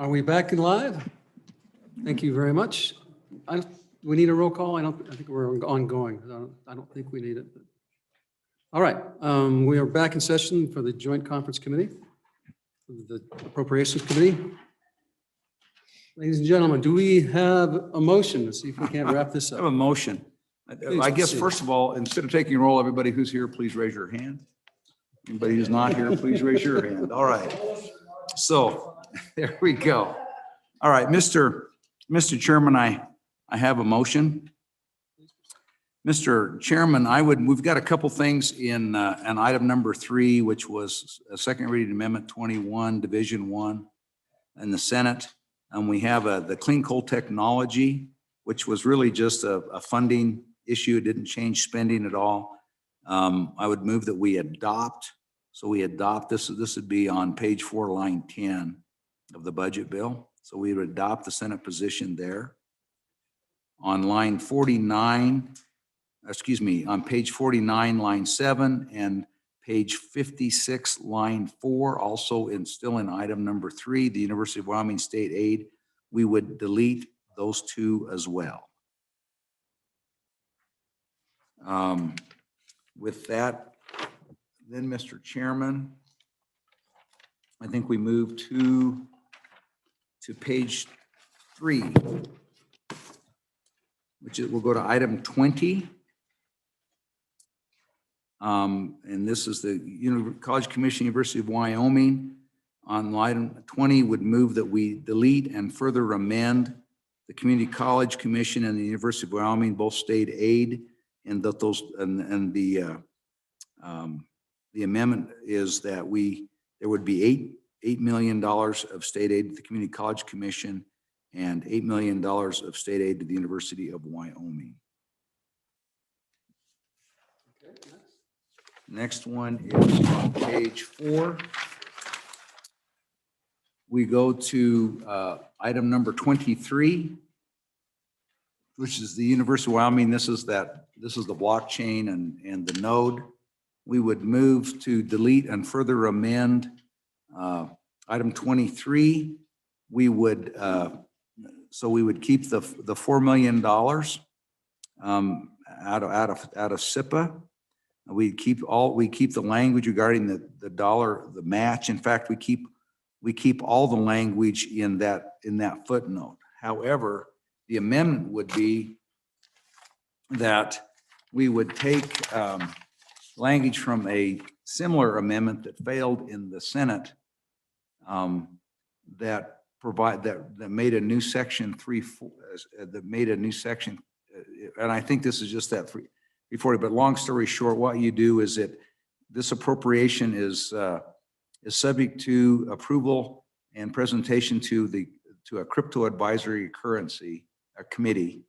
Are we back in live? Thank you very much. We need a roll call? I think we're ongoing. I don't think we need it. But. All right, we are back in session for the Joint Conference Committee, the Appropriations Committee. Ladies and gentlemen, do we have a motion to see if we can't wrap this I up? have a motion. Please I guess, proceed. first of all, instead of taking a roll, everybody who's here, please raise your hand. Anybody who's not here, please raise your hand. All right. So there we go. All right, Mr. Chairman, I have a motion. Mr. Chairman, we've got a couple things in item number 3, which was a second reading amendment 21, Division 1 in the Senate. And we have the clean coal technology, which was really just a funding issue. It didn't change spending at all. I would move that we adopt. So we adopt this. This would be on page 4, line 10 of the budget bill. So we would adopt the Senate position there. On line 49, on page 49, line 7, and page 56, line 4, also still in item number 3, the University of Wyoming State Aid, we would delete those 2 as well. With that, then, Mr. Chairman, I think we move to page 3, which we'll go to item 20. And this is the College Commission, University of Wyoming. On item 20 would move that we delete and further amend the Community College Commission and the University of Wyoming, both state aid, and that the amendment is that there would be $8 million of state aid to the Community College Commission and $8 million of state aid to the University of Wyoming. Okay, next one is on page 4. We go to item number 23, which is the University of Wyoming. This is the blockchain and the node. We would move to delete and further amend item 23. We would keep the $4 million out of SIPA. We keep the language regarding the match. In fact, we keep all the language in that footnote. However, the amendment would be that we would take language from a similar amendment that failed in the Senate that made a new section 3.4 that made a new section, and I think this is just that 340. But long story short, what you do is this appropriation is subject to approval and presentation to a crypto advisory committee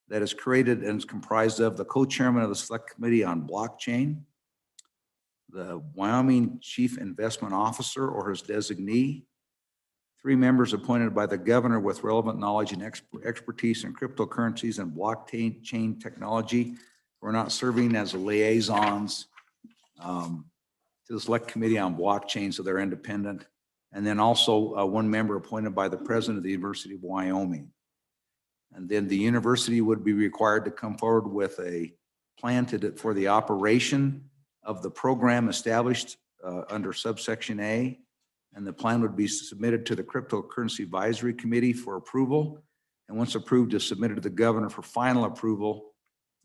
that is created and is comprised of the co-chairman of the Select Committee on Blockchain, the Wyoming Chief Investment Officer or his designee, 3 members appointed by the governor with relevant knowledge and expertise in cryptocurrencies and blockchain technology who are not serving as liaisons to the Select Committee on Blockchain, so they're independent. And then also 1 member appointed by the president of the University of Wyoming. And then the university would be required to come forward with a plan for the operation of the program established under subsection A. And the plan would be submitted to the Cryptocurrency Advisory Committee for approval. And once approved, is submitted to the governor for final approval.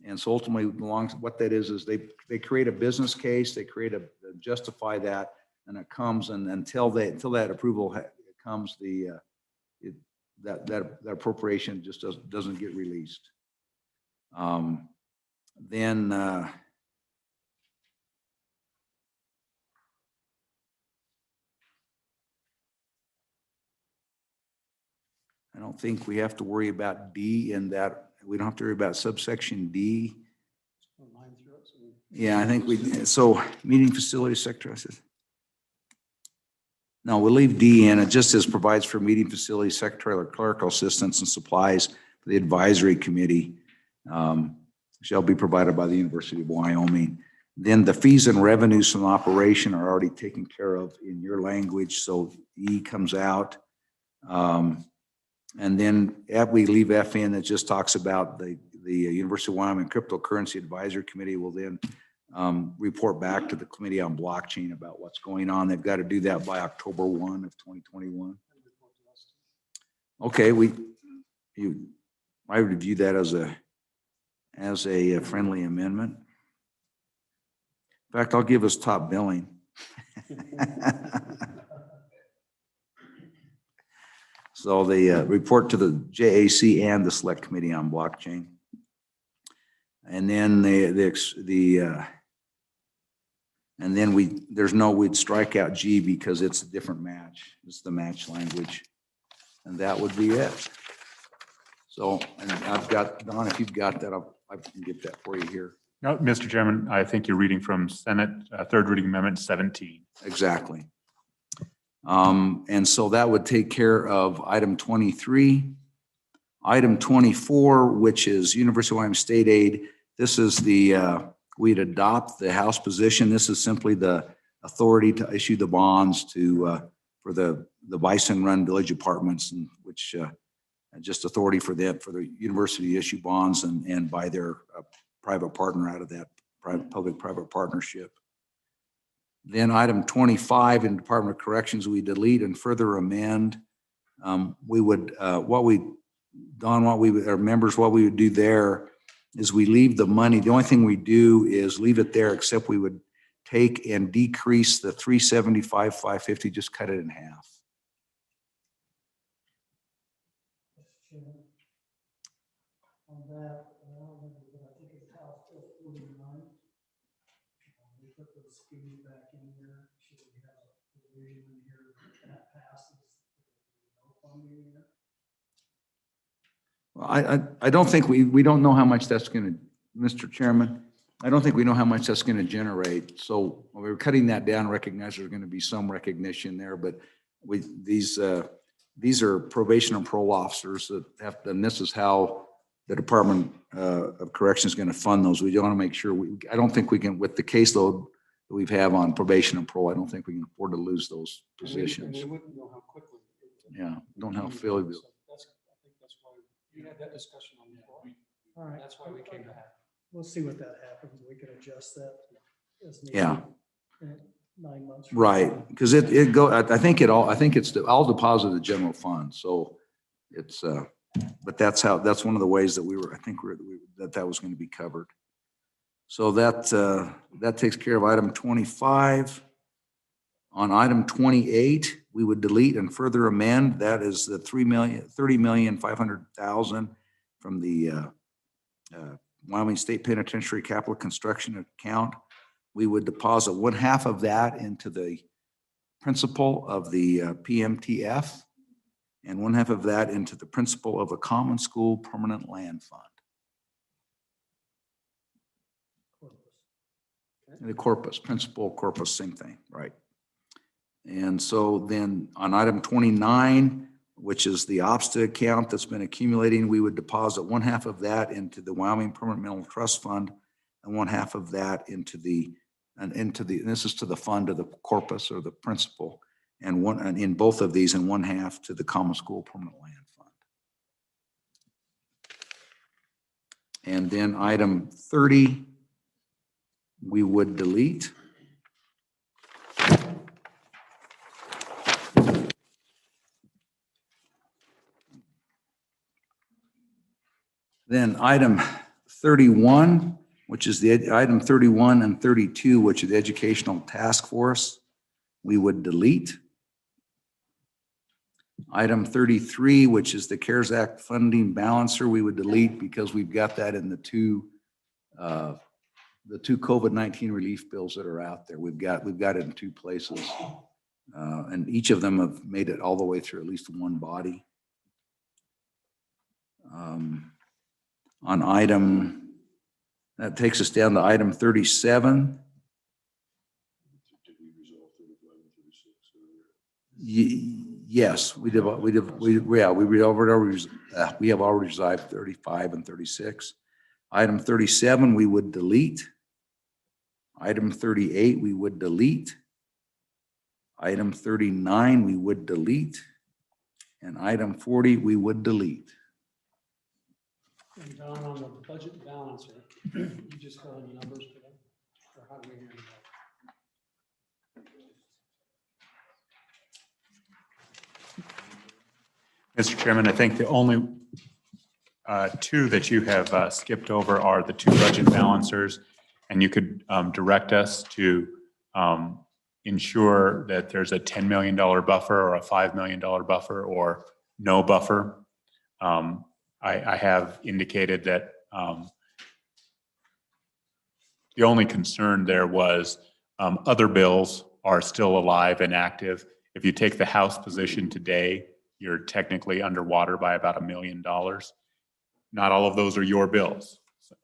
And so ultimately, what that is they create a business case, they justify that, and it comes, and until that approval comes, that appropriation just doesn't get released. Then I don't think we have to worry about D in that. We don't have to worry about subsection D. Yeah, I think so meeting facility sector, I said. No, we'll leave D in. It just provides for meeting facility secretarial or clerical assistance and supplies for the advisory committee shall be provided by the University of Wyoming. Then the fees and revenues from operation are already taken care of in your language, so E comes out. And then we leave F in, that just talks about the University of Wyoming Cryptocurrency Advisory Committee will then report back to the Committee on Blockchain about what's going on. They've got to do that by October 1 of 2021. Okay, I would view that as a friendly amendment. In fact, I'll give us top billing. So the report to the JAC and the Select Committee on Blockchain. And then we'd strike out G because it's a different match. It's the match language. And that would be it. So, and I've got, Don, if you've got that, I can get that for you here. No, Mr. Chairman, I think you're reading from Senate Third Reading Amendment 17. Exactly. And so that would take care of item 23. Item 24, which is University of Wyoming State Aid. This is we'd adopt the House position. This is simply the authority to issue the bonds for the Bison Run Village Apartments, and which just authority for the university to issue bonds and by their private partner out of that public-private partnership. Then item 25 in Department of Corrections, we delete and further amend. We would, what we would do there is we leave the money. The only thing we do is leave it there, except we would take and decrease the 375, 550, just cut it in half. On that, I think it's House Bill 49. We put those fees back in here. Should we have a provision in here that passes? No funding in it? Well, I don't think we don't know how much that's going to, Mr. Chairman, I don't think we know how much that's going to generate. So when we were cutting that down, recognize there's going to be some recognition there, but these are probation and parole officers that have to, and this is how the Department of Corrections is going to fund those. We want to make sure I don't think we can, with the caseload that we have on probation and parole, I don't think we can afford to lose those positions. We wouldn't know how quickly. Yeah, don't know how Philly will. I think that's why we had that discussion on the floor. All right. That's why we came to have. We'll see what that happens. We can adjust that as needed. Yeah. In 9 months. from Right, now. because I think it's all deposited the general fund. So it's, but that's one of the ways that that was going to be covered. So that takes care of item 25. On item 28, we would delete and further amend. That is the $30,500,000 from the Wyoming State Penitentiary Capital Construction account. We would deposit 1/2 of that into the principal of the PMTF and 1/2 of that into the principal of a common school permanent land fund. And the corpus, principal, corpus, same thing, right? And so then on item 29, which is the OPSTA account that's been accumulating, we would deposit 1/2 of that into the Wyoming Permanent Mental Trust Fund and 1/2 of that into and this is to the fund of the corpus or the principal, and in both of these, and 1/2 to the common school permanent land fund. And then item 30, we would delete. Then item 31, which is item 31 and 32, which is the educational task force, we would delete. Item 33, which is the CARES Act funding balancer, we would delete because we've got that in the two COVID-19 relief bills that are out there. We've got it in 2 places, and each of them have made it all the way through at least one body. On item, that takes us down to item 37. Yes, we have already resolved 35 and 36. Item 37, we would delete. Item 38, we would delete. Item 39, we would delete. And item 40, we would delete. And Don, on the budget balancer, you just fill in the numbers for them? Or how do we handle that? Mr. Chairman, I think the only two that you have skipped over are the two budget balancers. And you could direct us to ensure that there's a $10 million buffer or a $5 million buffer or no buffer. I have indicated that the only concern there was other bills are still alive and active. If you take the House position today, you're technically underwater by about $1 million. Not all of those are your bills.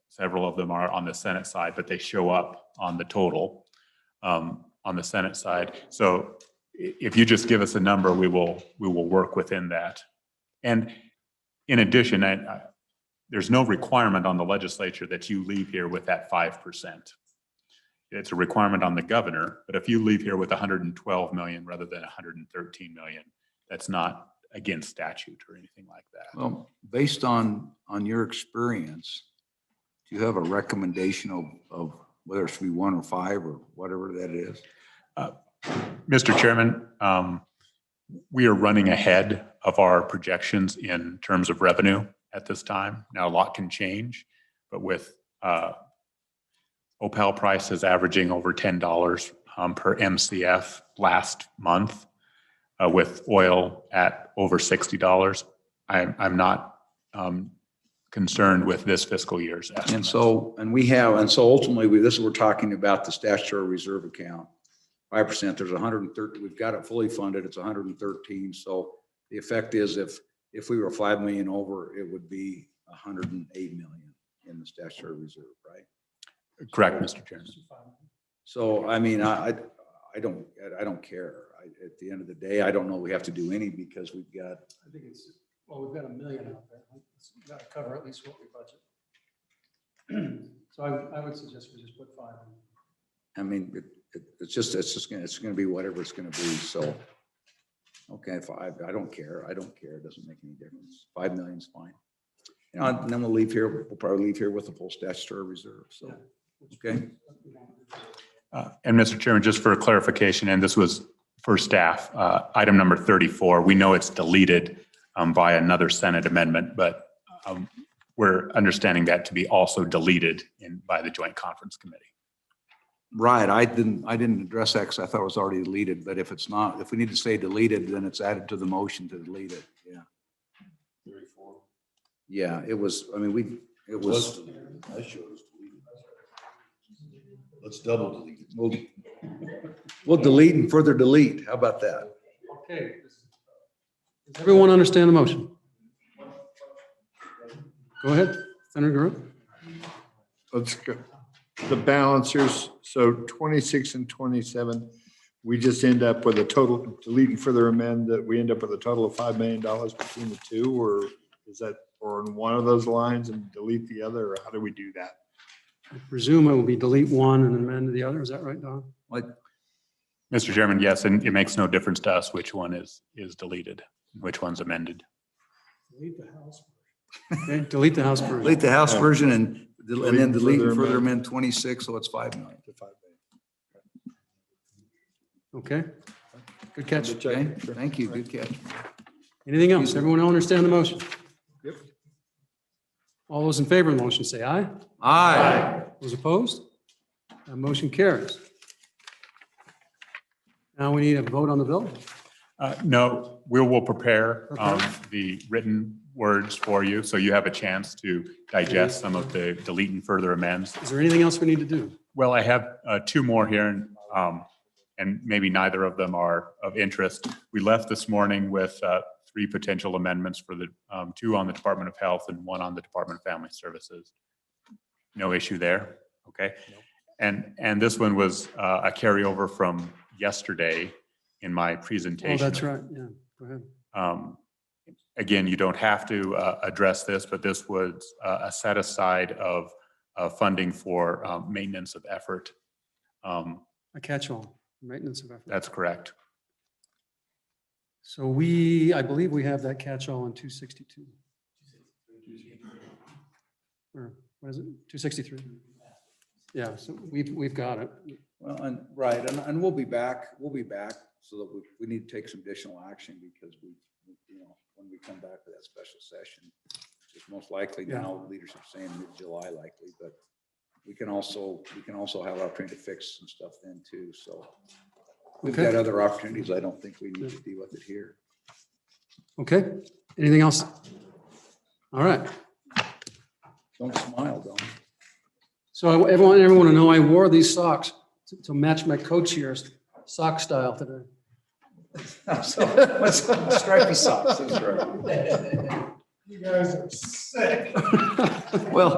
Several of them are on the Senate side, but they show up on the total on the Senate side. So if you just give us a number, we will work within that. And in addition, there's no requirement on the legislature that you leave here with that 5%. It's a requirement on the governor, but if you leave here with 112 million rather than 113 million, that's not against statute or anything like that. Well, based on your experience, do you have a recommendation of whether it should be 1 or 5 or whatever that is? Mr. Chairman, we are running ahead of our projections in terms of revenue at this time. Now, a lot can change, but with opal prices averaging over $10 per MCF last month, with oil at over $60, I'm not concerned with this fiscal year's estimate. And so ultimately, we're talking about the statutory reserve account. 5%, there's 130, we've got it fully funded, it's 113. So the effect is if we were 5 million over, it would be 108 million in the statutory reserve, right? Correct, Mr. Chairman. So, I mean, I don't care. At the end of the day, I don't know we have to do any because we've got. I think well, we've got $1 million out there. We've got to cover at least what we budget. So I would suggest we just put 5 in. I mean, it's going to be whatever it's going to be. So, okay, 5. I don't care. It doesn't make any difference. 5 million is fine. And then we'll leave here. We'll probably leave here with the full statutory reserve. So, okay. And Mr. Chairman, just for clarification, and this was for staff, item number 34, we know it's deleted by another Senate amendment, but we're understanding that to be also deleted by the Joint Conference Committee. Right. I didn't address that because I thought it was already deleted. But if it's not, if we need to say deleted, then it's added to the motion to delete it. Yeah. 34. Yeah, it was. I mean, it was. I showed us deleted. Let's double delete it. We'll delete and further delete. How about that? Okay. Does everyone understand the motion? Go ahead, Senator Guru. Let's go. The balancers, so 26 and 27, we just end up with a total, delete and further amend, that we end up with a total of $5 million between the two, or is that, or in one of those lines and delete the other, or how do we do that? I presume it will be delete one and amend the other. Is that right, Don? Like, Mr. Chairman, yes, and it makes no difference to us which one is deleted, which one's amended. Delete the House version. Okay, delete the House version. delete the House version and then delete and further amend. amend 26, so it's 5 million. Okay, good catch. Okay, thank you. Good catch. Anything else? Everyone understand the motion? Yep. All those in favor of the motion say aye. Aye. Those opposed? That motion carries. Now we need a vote on the bill. No, we will prepare the written words for you, so you have a chance to digest some of the delete and further amends. Is there anything else we need to do? Well, I have 2 more here, and maybe neither of them are of interest. We left this morning with 3 potential amendments for the 2 on the Department of Health and 1 on the Department of Family Services. No issue there, okay? And this one was a carryover from yesterday in my presentation. Oh, that's right. Yeah, go ahead. Again, you don't have to address this, but this was a set aside of funding for maintenance of effort. A catch-all, maintenance of effort. That's correct. So I believe we have that catch-all in 262. Or what is it? 263? Yeah, so we've got it. Well, and, right, and we'll be back so that we need to take some additional action because when we come back to that special session, it's most likely now, leaders are saying mid-July likely, but we can also have opportunity to fix some stuff then too, so. We've got other opportunities. I don't think we need to deal with it here. Okay, anything else? All right. Don't smile, Don. So everyone will know I wore these socks to match my coach here's sock style today. So, stripy socks, that's right. You guys are sick. Well,